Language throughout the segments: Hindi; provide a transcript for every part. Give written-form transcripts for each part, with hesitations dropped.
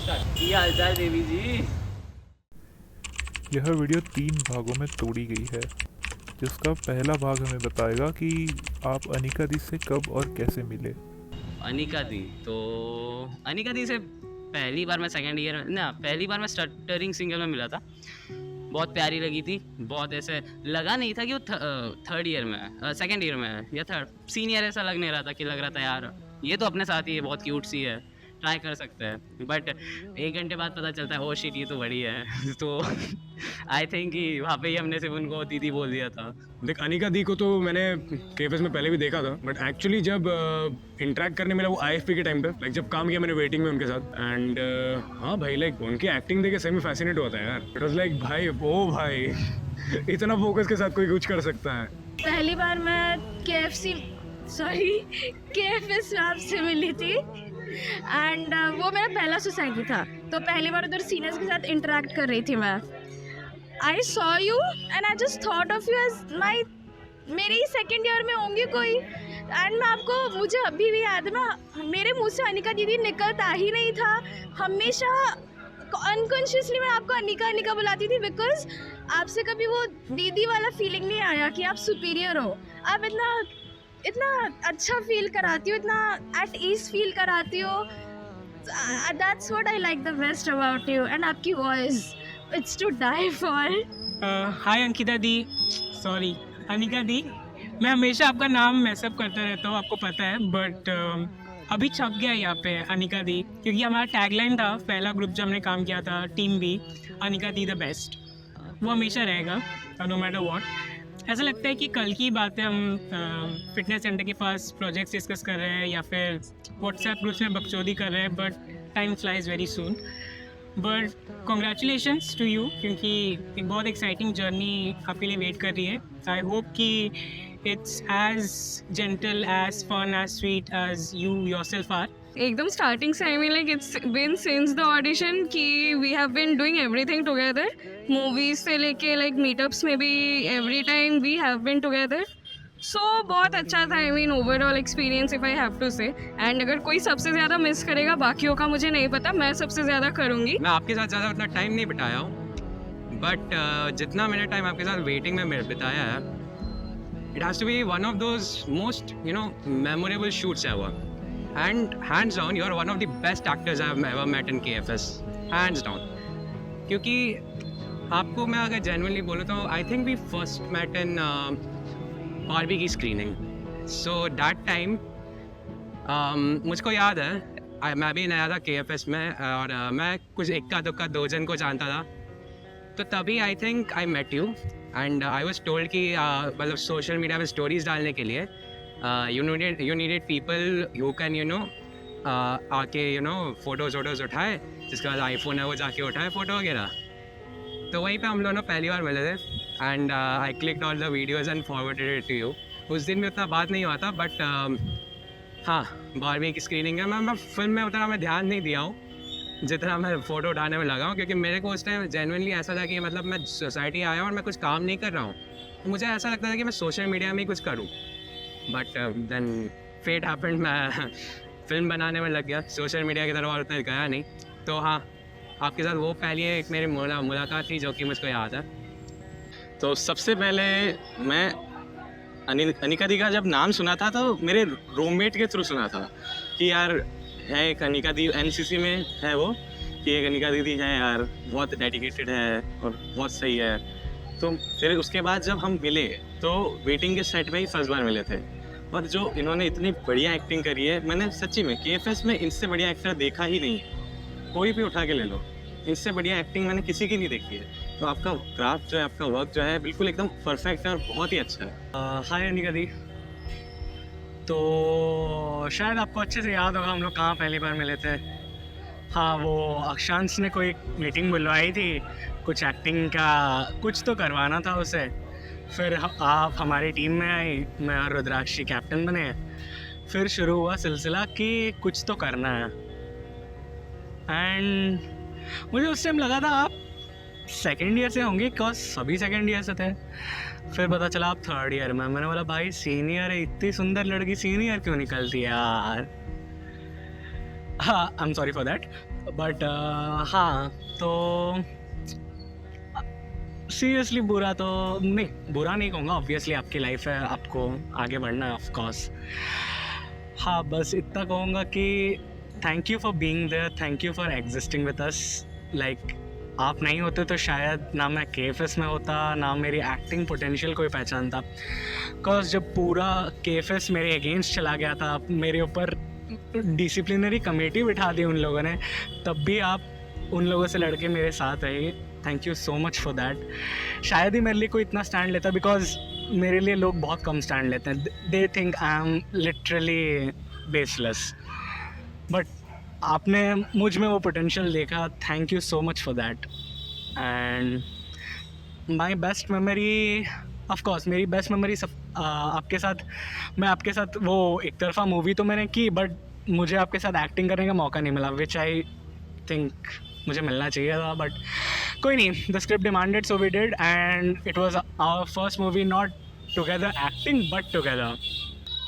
की हालचाल देवी जी। यह वीडियो 3 भागों में तोड़ी गई है, जिसका पहला भाग हमें बताएगा कि आप अनिका दी से कब और कैसे मिले। अनिका दी से पहली बार मैं पहली बार मैं स्टटरिंग सिंगल में मिला था। बहुत प्यारी लगी थी। बहुत ऐसे लगा नहीं था कि वो थर्ड ईयर में है, सेकेंड ईयर में है या थर्ड सीनियर, ऐसा लग नहीं रहा था कि लग रहा था यार ये तो अपने साथ ही है, बहुत क्यूट सी है, ट्राई कर सकते हैं। बट 1 घंटे बाद पता चलता है ओ शिट ये तो बड़ी है। तो आई थिंक कि वहाँ पे ही हमने सिर्फ उनको दीदी बोल दिया था। देख, अनिका दी को तो मैंने केएफएस में पहले भी देखा था, बट एक्चुअली जब इंटरेक्ट करने मिला वो आईएफपी के टाइम पे, लाइक जब काम किया मैंने वेटिंग में उनके साथ, एंड हाँ भाई, लाइक उनकी एक्टिंग देख के सेमी फैसिनेट होता है यार। इट वाज लाइक भाई ओ भाई इतना फोकस के साथ कोई कुछ कर सकता है। पहली बार मैं केएफएस से मिली थी एंड वो मेरा पहला सोसाइटी था, तो पहली बार उधर सीनियर्स के साथ इंटरेक्ट कर रही थी मैं। I saw you and I just thought of you as my, मेरी सेकेंड ईयर में होंगी कोई, एंड मुझे अभी भी याद है ना, मेरे मुंह से अनिका दीदी निकलता ही नहीं था। हमेशा अनकॉन्शियसली मैं आपको अनिका अनिका बुलाती थी, बिकॉज आपसे कभी वो दीदी वाला फीलिंग नहीं आया कि आप सुपीरियर हो। आप इतना अच्छा फील कराती हो, इतना एट ईज फील कराती हो। That's what I like the best about you, and आपकी voice, it's to die for. Hi Ankita di, sorry Anika di, मैं हमेशा आपका नाम मैसअप करता रहता हूँ, आपको पता है, बट अभी छप गया यहाँ पे अनिका दी, क्योंकि हमारा टैगलाइन था पहला ग्रुप जब हमने काम किया था, team B, Anika di the best, वो हमेशा रहेगा नो मैटर व्हाट। ऐसा लगता है कि कल की बातें हम फिटनेस सेंटर के पास प्रोजेक्ट्स डिस्कस कर रहे हैं या फिर व्हाट्सएप ग्रुप्स में बकचोदी कर रहे हैं, but time flies very soon. But congratulations to you, क्योंकि एक बहुत एक्साइटिंग जर्नी आपके लिए वेट कर रही है। आई होप कि it's as gentle, as fun, as sweet as you yourself are. एकदम स्टार्टिंग से, I mean like it's been since the audition कि we have been doing everything together, movies से लेके लाइक मीटअप्स में भी every time we have been together. So बहुत अच्छा था, I mean overall experience if I have to say. And अगर कोई सबसे ज़्यादा मिस करेगा, बाकियों का मुझे नहीं पता, मैं सबसे ज़्यादा करूँगी। मैं आपके साथ ज़्यादा उतना टाइम नहीं बिताया हूँ, बट जितना मैंने टाइम आपके साथ वेटिंग में बिताया है, it has to be one of those most memorable shoots ever. And hands down you are one of the best actors I have ever met in KFS, hands down. क्योंकि आपको मैं अगर जेन्युइनली बोलूँ तो I think we first met in Barbie की स्क्रीनिंग। सो दैट टाइम मुझको याद है, मैं भी नया था केएफएस में और मैं कुछ इक्का दुक्का 2 जन को जानता था, तो तभी I think I met you and I was told कि मतलब सोशल मीडिया पे स्टोरीज डालने के लिए you needed people who can आके फोटोज़ उठाए, जिसके बाद आईफोन है वो जाके उठाए फ़ोटो वगैरह। तो वहीं पे हम दोनों पहली बार मिले थे and I clicked all the videos and forwarded it to you. उस दिन में उतना बात नहीं हुआ था, बट हाँ, बारहवीं की स्क्रीनिंग है। मैं फिल्म में उतना मैं ध्यान नहीं दिया हूँ जितना मैं फ़ोटो उठाने में लगा हूँ, क्योंकि मेरे को उस टाइम जेन्युइनली ऐसा था कि मतलब मैं सोसाइटी आया हूँ और मैं कुछ काम नहीं कर रहा हूँ, तो मुझे ऐसा लगता था कि मैं सोशल मीडिया में ही कुछ करूँ। बट देन फेट हैपेंड, मैं फिल्म बनाने में लग गया, सोशल मीडिया की तरफ और उतना गया नहीं। तो हाँ, आपके साथ वो पहली एक मेरी मुलाकात थी जो कि मुझको याद है। तो सबसे पहले मैं अनिका दी का जब नाम सुना था तो मेरे रूममेट के थ्रू सुना था कि यार है एक अनिका दी, एनसीसी में है वो, कि एक अनिका दीदी है यार, बहुत डेडिकेटेड है और बहुत सही है। तो फिर उसके बाद जब हम मिले तो वेटिंग के सेट में ही फर्स्ट बार मिले थे, और जो इन्होंने इतनी बढ़िया एक्टिंग करी है, मैंने सच्ची में केएफएस में इनसे बढ़िया एक्टर देखा ही नहीं। कोई भी उठा के ले लो, इससे बढ़िया एक्टिंग मैंने किसी की नहीं देखी है। तो आपका क्राफ्ट जो है, आपका वर्क जो है, बिल्कुल एकदम परफेक्ट है और बहुत ही अच्छा है। हाय अनिका दी, तो शायद आपको अच्छे से याद होगा हम लोग कहाँ पहली बार मिले थे। हाँ, वो अक्षांश ने कोई मीटिंग बुलवाई थी, कुछ एक्टिंग का कुछ तो करवाना था उसे। फिर आप हमारी टीम में आई, मैं और रुद्राक्षी कैप्टन बने। फिर शुरू हुआ सिलसिला कि कुछ तो करना है, एंड मुझे उस टाइम लगा था आप सेकेंड ईयर से होंगे, बिकॉज सभी सेकेंड ईयर से थे। फिर पता चला आप थर्ड ईयर में। मैंने बोला भाई सीनियर है, इतनी सुंदर लड़की सीनियर क्यों निकलती है यार। हाँ, I am sorry for that, but हाँ, तो सीरियसली बुरा तो नहीं, बुरा नहीं कहूँगा, ऑब्वियसली आपकी लाइफ है, आपको आगे बढ़ना है ऑफ कोर्स। हाँ, बस इतना कहूँगा कि thank you for being there, thank you for existing with us. Like आप नहीं होते तो शायद ना मैं KFS में होता, ना मेरी एक्टिंग पोटेंशियल कोई पहचानता। बिकॉज जब पूरा KFS मेरे अगेंस्ट चला गया था, मेरे ऊपर डिसिप्लिनरी कमेटी बिठा दी उन लोगों ने, तब भी आप उन लोगों से लड़के मेरे साथ रहे। Thank you so much for that. शायद ही मेरे लिए कोई इतना स्टैंड लेता, बिकॉज मेरे लिए लोग बहुत कम स्टैंड लेते हैं। They think I am literally baseless, but आपने मुझ में वो पोटेंशियल देखा। Thank you so much for that. And my best memory, of course मेरी बेस्ट मेमोरी सब आपके साथ, मैं आपके साथ वो एक तरफा मूवी तो मैंने की, बट मुझे आपके साथ एक्टिंग करने का मौका नहीं मिला, विच आई थिंक मुझे मिलना चाहिए था, बट कोई नहीं, the script demanded so we did, and it was our first movie not together acting but together.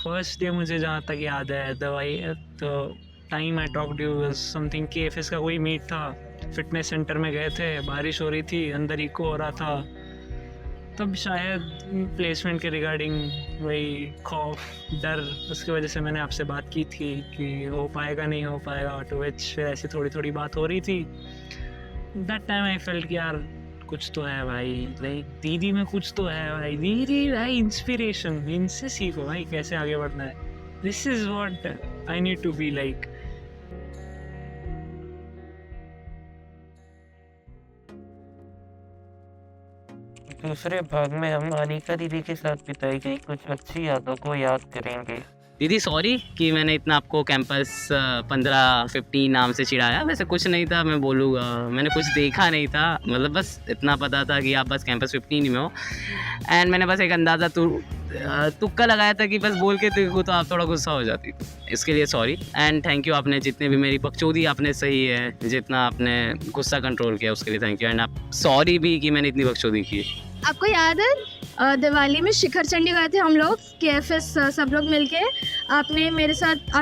First day मुझे जहाँ तक याद है, दवाई तो time I talk you something KFS का कोई मीट था, फिटनेस सेंटर में गए थे, बारिश हो रही थी, अंदर इको हो रहा था, तब शायद प्लेसमेंट के रिगार्डिंग वही खौफ डर, उसकी वजह से मैंने आपसे बात की थी कि हो पाएगा नहीं हो पाएगा, टू विच फिर ऐसी थोड़ी थोड़ी बात हो रही थी। दैट टाइम आई फेल्ट कि यार कुछ तो है भाई, लाइक दीदी में कुछ तो है भाई, दीदी भाई इंस्पिरेशन, इनसे सीखो भाई कैसे आगे बढ़ना है, this is what I need to be like. दूसरे भाग में हम अनिका दीदी के साथ बिताई गई कुछ अच्छी यादों को याद करेंगे। दीदी सॉरी कि मैंने इतना आपको कैंपस 15-15 नाम से चिढ़ाया, वैसे कुछ नहीं था, मैं बोलूँगा मैंने कुछ देखा नहीं था, मतलब बस इतना पता था कि आप बस कैंपस 15 में हो, एंड मैंने बस एक अंदाज़ा तुक्का लगाया था कि बस बोल के देखो तो आप थोड़ा गुस्सा हो जाती, इसके लिए सॉरी। एंड थैंक यू, आपने जितने भी मेरी बकचोदी आपने सही है, जितना आपने गुस्सा कंट्रोल किया उसके लिए थैंक यू, एंड आप सॉरी भी कि मैंने इतनी बकचोदी की। आपको याद है दिवाली में शिखर चंडी गए थे हम लोग, KFS सब लोग मिलके, आप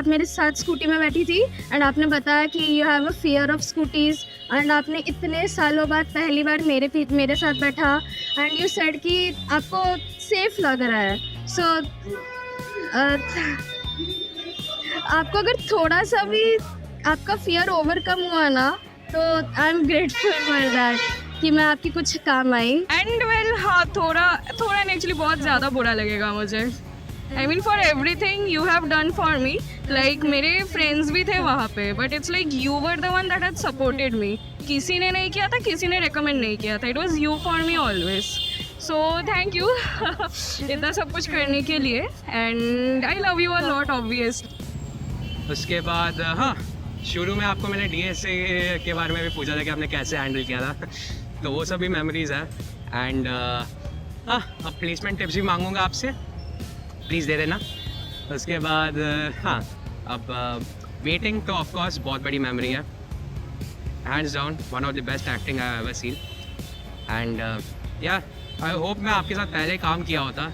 मेरे साथ स्कूटी में बैठी थी, एंड आपने बताया कि you have a fear of scooties, and आपने इतने सालों बाद पहली बार मेरे साथ बैठा, एंड यू सेड कि आपको सेफ लग रहा है। सो आपको अगर थोड़ा सा भी आपका फियर ओवरकम हुआ ना, तो I am grateful for that कि मैं आपकी कुछ काम आई। एंड वेल हाँ, थोड़ा नहीं, एक्चुअली बहुत ज़्यादा बुरा लगेगा मुझे। I mean for everything you have done for me, like मेरे फ्रेंड्स भी थे वहाँ पे, but it's like you were the one that had supported me. किसी ने नहीं किया था, किसी ने रिकमेंड नहीं किया था, it was you for me always. So thank you इतना सब कुछ करने के लिए, and I love you a lot obvious. उसके बाद हाँ, शुरू में आपको मैंने DSA के बारे में भी पूछा था कि आपने कैसे हैंडल किया था, तो वो सभी मेमोरीज़ है। एंड हाँ, अब प्लेसमेंट टिप्स भी मांगूंगा आपसे, प्लीज़ दे देना। उसके बाद हाँ, अब वेटिंग तो ऑफ कोर्स बहुत बड़ी मेमोरी है, hands down one of the best acting I have ever seen. And या आई होप मैं आपके साथ पहले काम किया होता,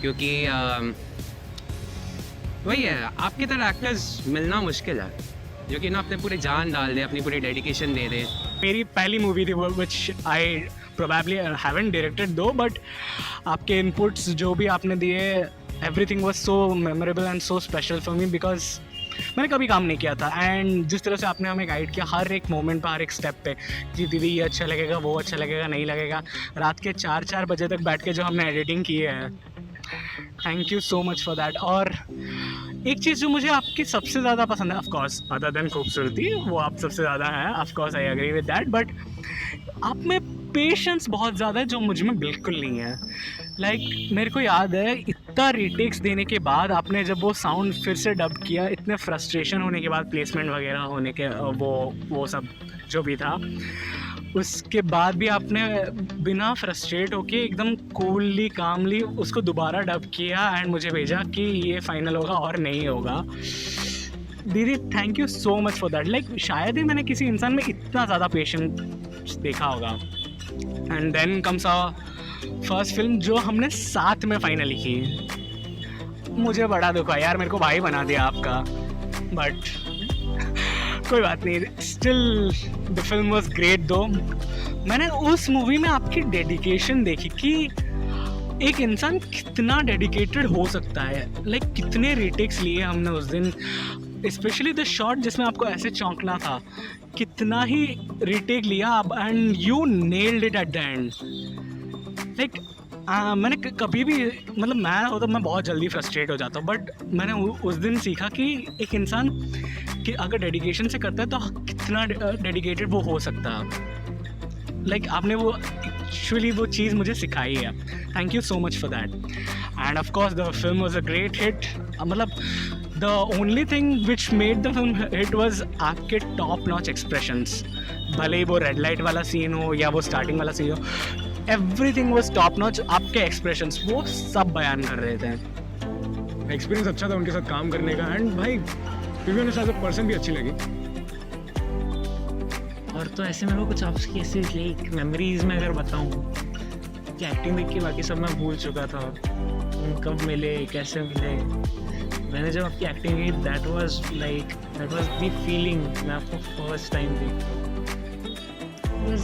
क्योंकि वही है, आपकी तरह एक्टर्स मिलना मुश्किल है जो कि ना अपने पूरी जान डाल दे, अपनी पूरी डेडिकेशन दे दे। मेरी पहली मूवी थी विच आई प्रोबेबली हैवंट डायरेक्टेड दो, बट आपके इनपुट्स जो भी आपने दिए, everything was so memorable and so special for me, because मैंने कभी काम नहीं किया था। एंड जिस तरह से आपने हमें गाइड किया हर एक मोमेंट पर, हर एक स्टेप पे, कि दीदी ये अच्छा लगेगा, वो अच्छा लगेगा, नहीं लगेगा, रात के 4-4 बजे तक बैठ के जो हमने एडिटिंग की है, thank you so much for that. और एक चीज़ जो मुझे आपकी सबसे ज़्यादा पसंद है, ऑफ कोर्स अदर देन खूबसूरती, वो आप सबसे ज़्यादा है, of course I agree with that, but आप में पेशेंस बहुत ज़्यादा है जो मुझ में बिल्कुल नहीं है। लाइक मेरे को याद है, इतना रीटेक्स देने के बाद आपने जब वो साउंड फिर से डब किया, इतने फ्रस्ट्रेशन होने के बाद, प्लेसमेंट वगैरह होने के वो सब जो भी था, उसके बाद भी आपने बिना फ्रस्ट्रेट होके एकदम कूलली कामली उसको दोबारा डब किया एंड मुझे भेजा कि ये फाइनल होगा और नहीं होगा। दीदी thank you so much for that. Like शायद ही मैंने किसी इंसान में इतना ज़्यादा पेशेंस देखा होगा। And then comes our first film जो हमने साथ में फाइनली की। मुझे बड़ा दुख है यार, मेरे को भाई बना दिया आपका, बट कोई बात नहीं, still the film was great दो। मैंने उस मूवी में आपकी डेडिकेशन देखी कि एक इंसान कितना डेडिकेटेड हो सकता है। लाइक कितने रीटेक्स लिए हमने उस दिन, स्पेशली द शॉट जिसमें आपको ऐसे चौंकना था, कितना ही रीटेक लिया आप, and you nailed it at the and. Like मैंने कभी भी, मतलब मैं हो तो मैं बहुत जल्दी फ्रस्ट्रेट हो जाता हूँ, बट मैंने उस दिन सीखा कि एक इंसान कि अगर डेडिकेशन से करता है तो कितना डेडिकेटेड वो हो सकता है। लाइक आपने वो एक्चुअली वो चीज़ मुझे सिखाई है। Thank you so much for that. And of course the film was a great hit. मतलब the only thing which made the film hit was आपके टॉप नॉच एक्सप्रेशंस। भले ही वो रेड लाइट वाला सीन हो या वो स्टार्टिंग वाला सीन हो, एवरीथिंग वाज टॉप नॉच। आपके एक्सप्रेशंस वो सब बयान कर रहे थे। एक्सपीरियंस अच्छा था उनके साथ काम करने का, एंड भाई क्योंकि उन्हें एज अ पर्सन भी अच्छी लगी। और तो ऐसे मेरे को कुछ आपकी ऐसे लाइक मेमोरीज में अगर बताऊँ कि एक्टिंग देख के बाकी सब मैं भूल चुका था, कब मिले कैसे मिले। मैंने जब आपकी एक्टिंग की दैट वाज द फीलिंग। मैं आपको फर्स्ट टाइम देखा, वाज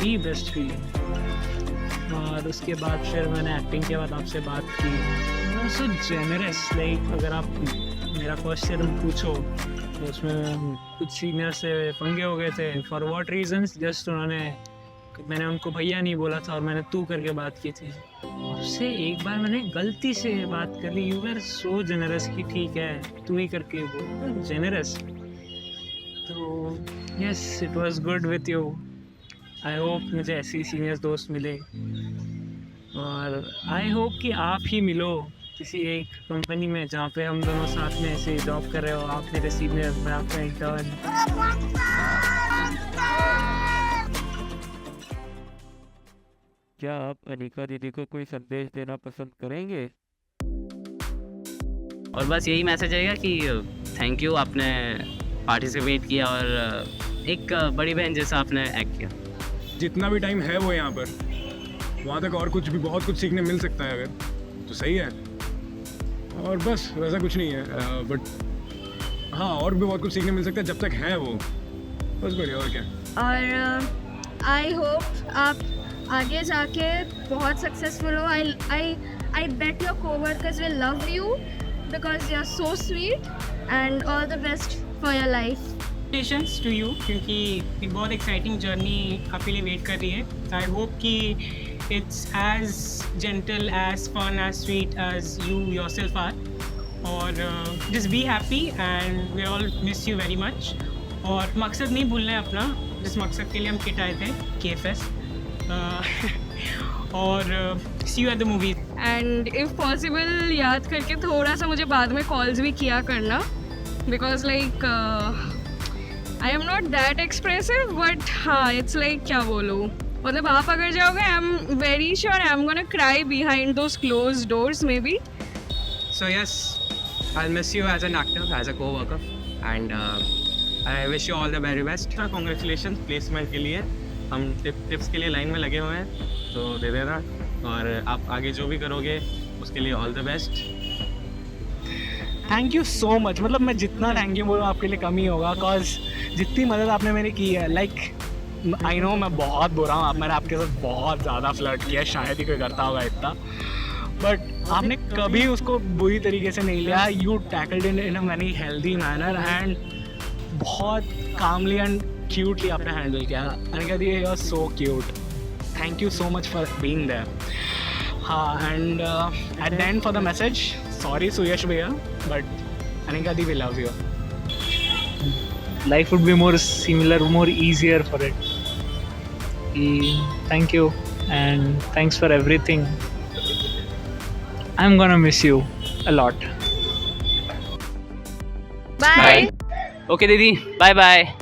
द बेस्ट फीलिंग। और उसके बाद फिर मैंने एक्टिंग के बाद आपसे बात की। सो जेनरस, लाइक अगर आप मेरा फर्स्ट ईयर पूछो तो उसमें कुछ सीनियर से पंगे हो गए थे। फॉर व्हाट रीजंस, जस्ट मैंने उनको भैया नहीं बोला था और मैंने तू करके बात की थी। उससे एक बार मैंने गलती से बात कर ली। यू आर सो जेनरस कि ठीक है तू ही करके बोल, जेनरस। तो yes, it was good with you. I hope मुझे ऐसे ही सीनियर दोस्त मिले, और आई होप कि आप ही मिलो किसी एक कंपनी में जहाँ पे हम दोनों साथ में ऐसे जॉब कर रहे हो। आप मेरे सीनियर, मैं आपका इंटर्न। क्या आप अनिका दीदी को कोई संदेश देना पसंद करेंगे? और बस यही मैसेज रहेगा कि थैंक यू, आपने पार्टिसिपेट किया और एक बड़ी बहन जैसा आपने एक्ट किया। जितना भी टाइम है वो यहाँ पर, वहाँ तक और कुछ भी बहुत कुछ सीखने मिल सकता है अगर तो सही है। और बस वैसा कुछ नहीं है, बट हाँ और भी बहुत कुछ सीखने मिल सकता है जब तक है वो, बस बढ़िया। और क्या। और आई होप आप आगे जाके बहुत सक्सेसफुल हो। I bet your coworkers will love you because you are so sweet, and all the best for your life. Congratulations to you, क्योंकि एक बहुत एक्साइटिंग जर्नी आपके लिए वेट कर रही है। आई होप कि it's as gentle, as fun, as sweet as you yourself are. और just be happy and we all miss you very much. और मकसद नहीं भूलना है अपना, जिस मकसद के लिए हम किट आए थे, KFS। और see you at the movies. And if possible याद करके थोड़ा सा मुझे बाद में कॉल्स भी किया करना, because like I am not that expressive, but हाँ इट्स लाइक क्या बोलूँ, मतलब आप अगर जाओगे I am very sure I am gonna cry behind those close doors may be. So yes, I'll miss you as an actor, as a co-worker, and I wish you all the very best. Congratulation placement के लिए। हम टिप्स के लिए लाइन में लगे हुए हैं, तो दे देना। और आप आगे जो भी करोगे उसके लिए all the best. Thank you so much. मतलब मैं जितना थैंक यू बोलूँ आपके लिए कम ही होगा, बिकॉज जितनी मदद आपने मेरी की है, लाइक आई नो मैं बहुत बुरा हूँ, मैंने आपके साथ बहुत ज़्यादा फ्लर्ट किया, शायद ही कोई करता होगा इतना, बट आपने कभी उसको बुरी तरीके से नहीं लिया। You tackled in a very healthy manner and बहुत कामली एंड क्यूटली आपने हैंडल किया। Anika di you are so cute. Thank you so much for being there. हाँ, and at the end for the message, sorry Suyash भैया, but Anika di we love you. Life would be more similar, more easier for it. Thank you and thanks for everything. I'm gonna miss you a lot. Bye. Okay दीदी, बाय बाय।